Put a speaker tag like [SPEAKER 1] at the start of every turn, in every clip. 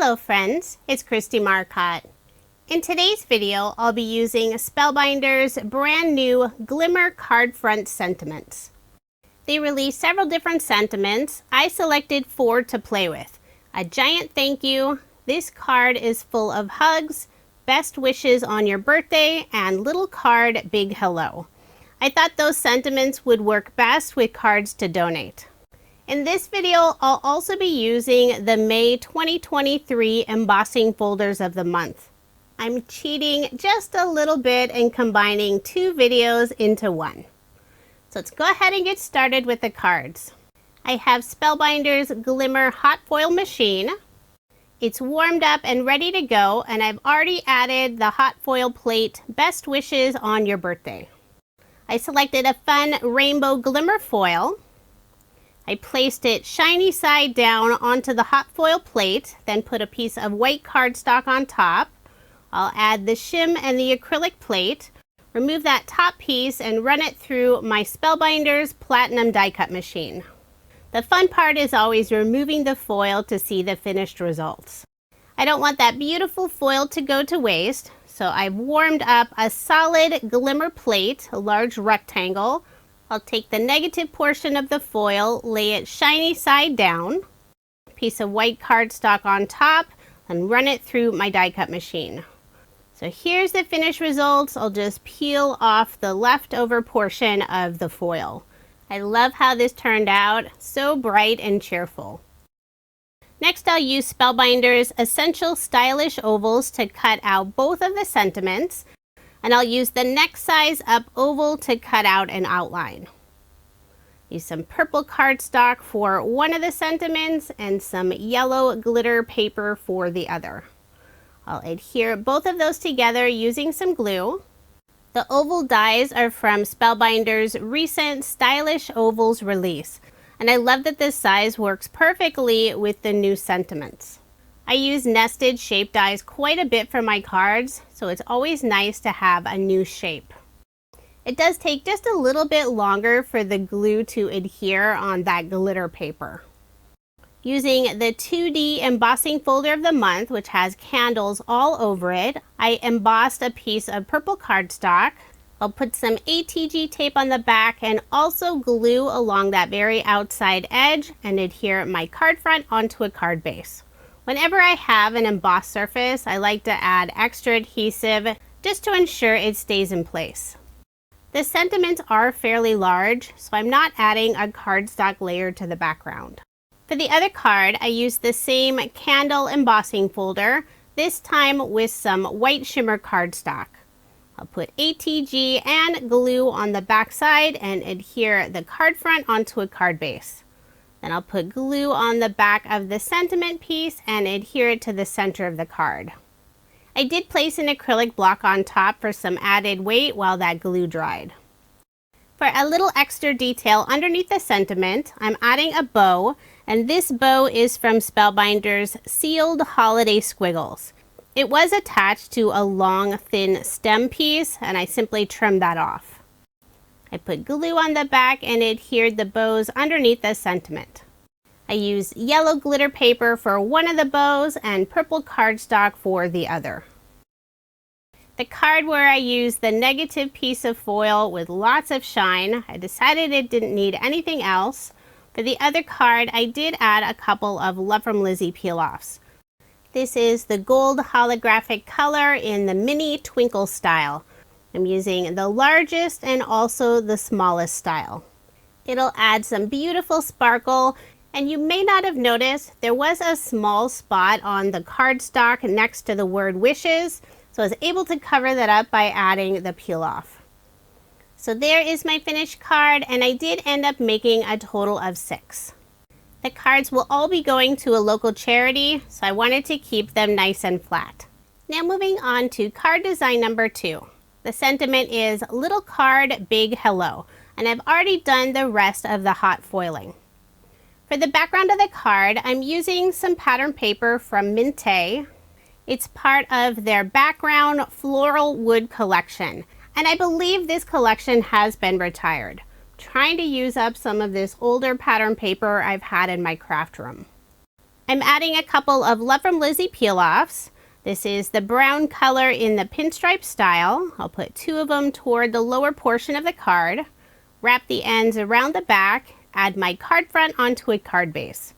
[SPEAKER 1] Hello friends, it's Kristie Marcotte. In today's video, I'll be using Spellbinders' brand new Glimmer Cardfront sentiments. They released several different sentiments. I selected 4 to play with. A giant thank you, this card is full of hugs, best wishes on your birthday, and little card big hello. I thought those sentiments would work best with cards to donate. In this video, I'll also be using the May 2023 embossing folders of the month. I'm cheating just a little bit and combining 2 videos into one. So let's go ahead and get started with the cards. I have Spellbinders' Glimmer Hot Foil Machine. It's warmed up and ready to go, and I've already added the hot foil plate, Best Wishes on Your Birthday. I selected a fun rainbow glimmer foil. I placed it shiny side down onto the hot foil plate, then put a piece of white cardstock on top. I'll add the shim and the acrylic plate, remove that top piece, and run it through my Spellbinders Platinum die cut machine. The fun part is always removing the foil to see the finished results. I don't want that beautiful foil to go to waste, so I've warmed up a solid glimmer plate, a large rectangle. I'll take the negative portion of the foil, lay it shiny side down, piece of white cardstock on top, and run it through my die cut machine. So here's the finished results. I'll just peel off the leftover portion of the foil. I love how this turned out, so bright and cheerful. Next, I'll use Spellbinders' Essential Stylish Ovals to cut out both of the sentiments. And I'll use the next size up oval to cut out an outline. Use some purple cardstock for one of the sentiments and some yellow glitter paper for the other. I'll adhere both of those together using some glue. The oval dies are from Spellbinders' recent Stylish Ovals release, and I love that this size works perfectly with the new sentiments. I use nested shape dies quite a bit for my cards, so it's always nice to have a new shape. It does take just a little bit longer for the glue to adhere on that glitter paper. Using the 2D embossing folder of the month, which has candles all over it, I embossed a piece of purple cardstock. I'll put some ATG tape on the back and also glue along that very outside edge and adhere my card front onto a card base. Whenever I have an embossed surface, I like to add extra adhesive just to ensure it stays in place. The sentiments are fairly large, so I'm not adding a cardstock layer to the background. For the other card, I used the same candle embossing folder, this time with some white shimmer cardstock. I'll put ATG and glue on the back side and adhere the card front onto a card base. Then I'll put glue on the back of the sentiment piece and adhere it to the center of the card. I did place an acrylic block on top for some added weight while that glue dried. For a little extra detail underneath the sentiment, I'm adding a bow, and this bow is from Spellbinders' Sealed Holiday Squiggles. It was attached to a long, thin stem piece, and I simply trimmed that off. I put glue on the back and adhered the bows underneath the sentiment. I used yellow glitter paper for one of the bows and purple cardstock for the other. The card where I used the negative piece of foil with lots of shine, I decided it didn't need anything else. For the other card, I did add a couple of Love from Lizzie peel-offs. This is the gold holographic color in the mini twinkle style. I'm using the largest and also the smallest style. It'll add some beautiful sparkle, and you may not have noticed there was a small spot on the cardstock next to the word wishes, so I was able to cover that up by adding the peel off. So there is my finished card, and I did end up making a total of 6. The cards will all be going to a local charity, so I wanted to keep them nice and flat. Now moving on to card design number 2. The sentiment is Little Card Big Hello, and I've already done the rest of the hot foiling. For the background of the card, I'm using some pattern paper from Minte. It's part of their background floral wood collection, and I believe this collection has been retired. I'm trying to use up some of this older pattern paper I've had in my craft room. I'm adding a couple of Love from Lizzie peel-offs. This is the brown color in the pinstripe style. I'll put 2 of them toward the lower portion of the card, wrap the ends around the back, add my card front onto a card base.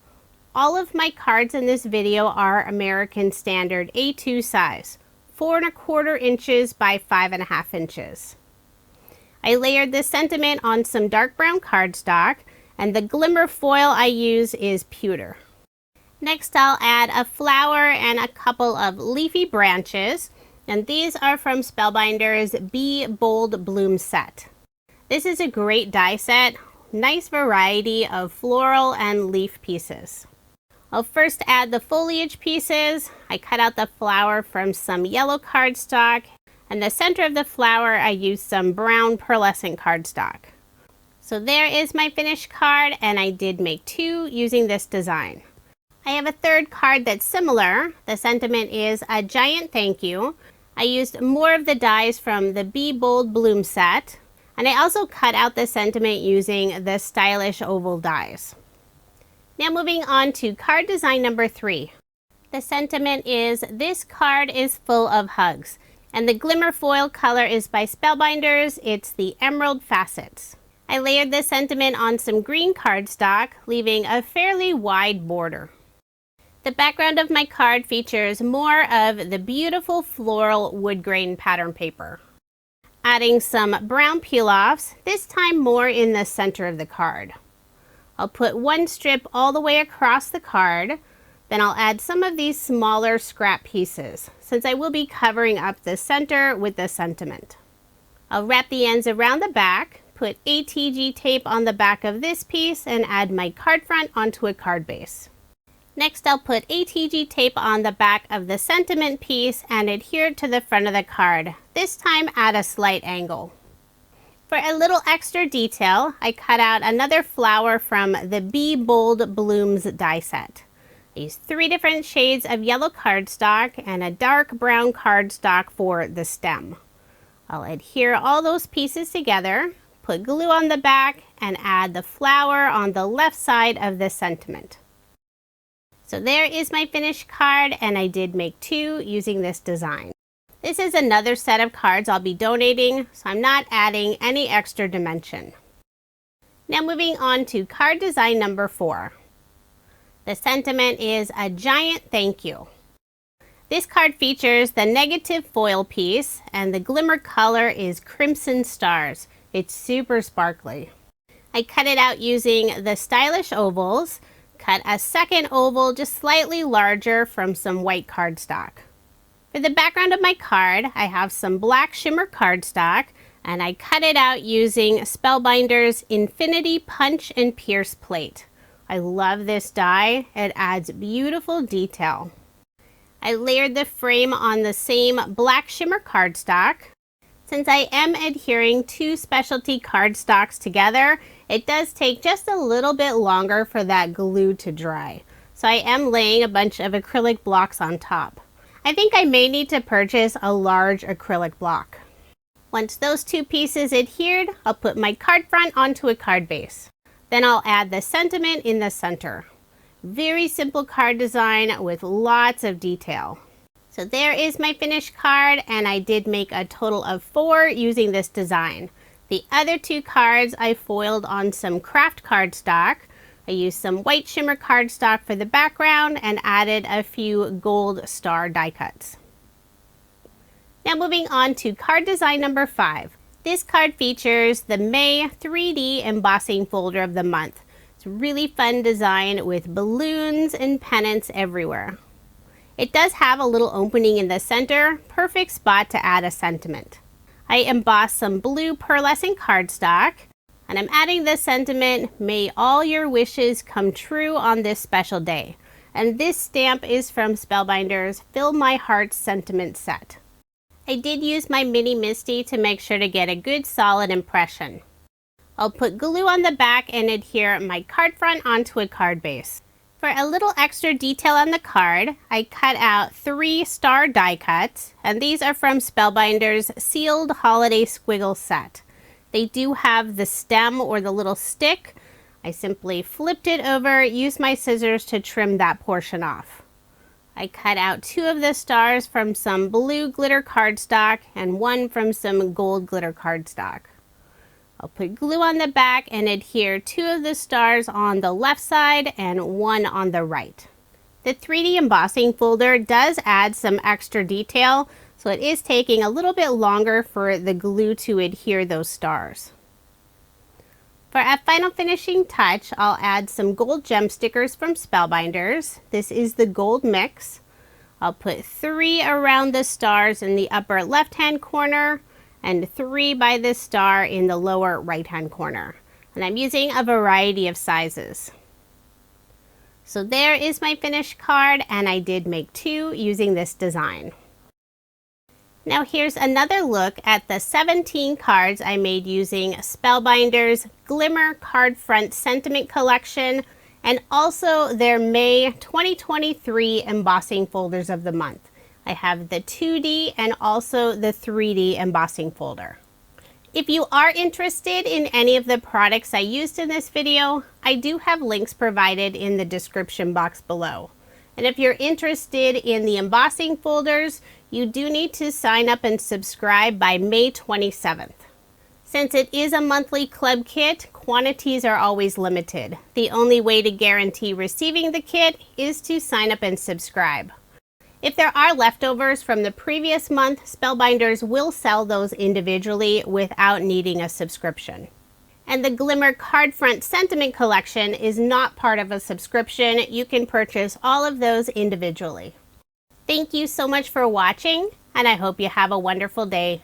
[SPEAKER 1] All of my cards in this video are American Standard A2 size, 4 1/4 inches by 5 1/2 inches. I layered this sentiment on some dark brown cardstock, and the glimmer foil I use is Pewter. Next, I'll add a flower and a couple of leafy branches, and these are from Spellbinders' Be Bold Bloom set. This is a great die set, nice variety of floral and leaf pieces. I'll first add the foliage pieces. I cut out the flower from some yellow cardstock, and the center of the flower I used some brown pearlescent cardstock. So there is my finished card, and I did make 2 using this design. I have a third card that's similar. The sentiment is a giant thank you. I used more of the dies from the Be Bold Bloom set, and I also cut out the sentiment using the stylish oval dies. Now moving on to card design number 3. The sentiment is this card is full of hugs, and the glimmer foil color is by Spellbinders. It's the Emerald Facets. I layered this sentiment on some green cardstock, leaving a fairly wide border. The background of my card features more of the beautiful floral wood grain pattern paper. Adding some brown peel-offs, this time more in the center of the card. I'll put 1 strip all the way across the card, then I'll add some of these smaller scrap pieces, since I will be covering up the center with the sentiment. I'll wrap the ends around the back, put ATG tape on the back of this piece, and add my card front onto a card base. Next, I'll put ATG tape on the back of the sentiment piece and adhere it to the front of the card, this time at a slight angle. For a little extra detail, I cut out another flower from the Be Bold Blooms die set. I used 3 different shades of yellow cardstock and a dark brown cardstock for the stem. I'll adhere all those pieces together, put glue on the back, and add the flower on the left side of the sentiment. So there is my finished card, and I did make 2 using this design. This is another set of cards I'll be donating, so I'm not adding any extra dimension. Now moving on to card design number 4. The sentiment is a giant thank you. This card features the negative foil piece, and the glimmer color is Crimson Stars. It's super sparkly. I cut it out using the stylish ovals, cut a second oval just slightly larger from some white cardstock. For the background of my card, I have some black shimmer cardstock, and I cut it out using Spellbinders Infinity Punch and Pierce plate. I love this die. It adds beautiful detail. I layered the frame on the same black shimmer cardstock. Since I am adhering 2 specialty cardstocks together, it does take just a little bit longer for that glue to dry. So I am laying a bunch of acrylic blocks on top. I think I may need to purchase a large acrylic block. Once those 2 pieces adhered, I'll put my card front onto a card base. Then I'll add the sentiment in the center. Very simple card design with lots of detail. So there is my finished card, and I did make a total of 4 using this design. The other 2 cards I foiled on some craft cardstock. I used some white shimmer cardstock for the background and added a few gold star die cuts. Now moving on to card design number 5. This card features the May 3D embossing folder of the month. It's a really fun design with balloons and pennants everywhere. It does have a little opening in the center, perfect spot to add a sentiment. I embossed some blue pearlescent cardstock, and I'm adding the sentiment, may all your wishes come true on this special day. And this stamp is from Spellbinders' Fill My Heart Sentiment set. I did use my mini Misty to make sure to get a good solid impression. I'll put glue on the back and adhere my card front onto a card base. For a little extra detail on the card, I cut out 3 star die cuts, and these are from Spellbinders' Sealed Holiday Squiggles set. They do have the stem or the little stick I simply flipped it over, used my scissors to trim that portion off. I cut out 2 of the stars from some blue glitter cardstock and 1 from some gold glitter cardstock. I'll put glue on the back and adhere 2 of the stars on the left side and 1 on the right. The 3D embossing folder does add some extra detail, so it is taking a little bit longer for the glue to adhere those stars. For a final finishing touch, I'll add some gold gem stickers from Spellbinders. This is the gold mix. I'll put 3 around the stars in the upper left-hand corner and 3 by the star in the lower right-hand corner. And I'm using a variety of sizes. So there is my finished card, and I did make 2 using this design. Now here's another look at the 17 cards I made using Spellbinders Glimmer Cardfront Sentiment Collection and also their May 2023 embossing folders of the month. I have the 2D and also the 3D embossing folder. If you are interested in any of the products I used in this video, I do have links provided in the description box below. And if you're interested in the embossing folders, you do need to sign up and subscribe by May 27th. Since it is a monthly club kit, quantities are always limited. The only way to guarantee receiving the kit is to sign up and subscribe. If there are leftovers from the previous month, Spellbinders will sell those individually without needing a subscription. And the Glimmer Cardfront Sentiment Collection is not part of a subscription. You can purchase all of those individually. Thank you so much for watching, and I hope you have a wonderful day.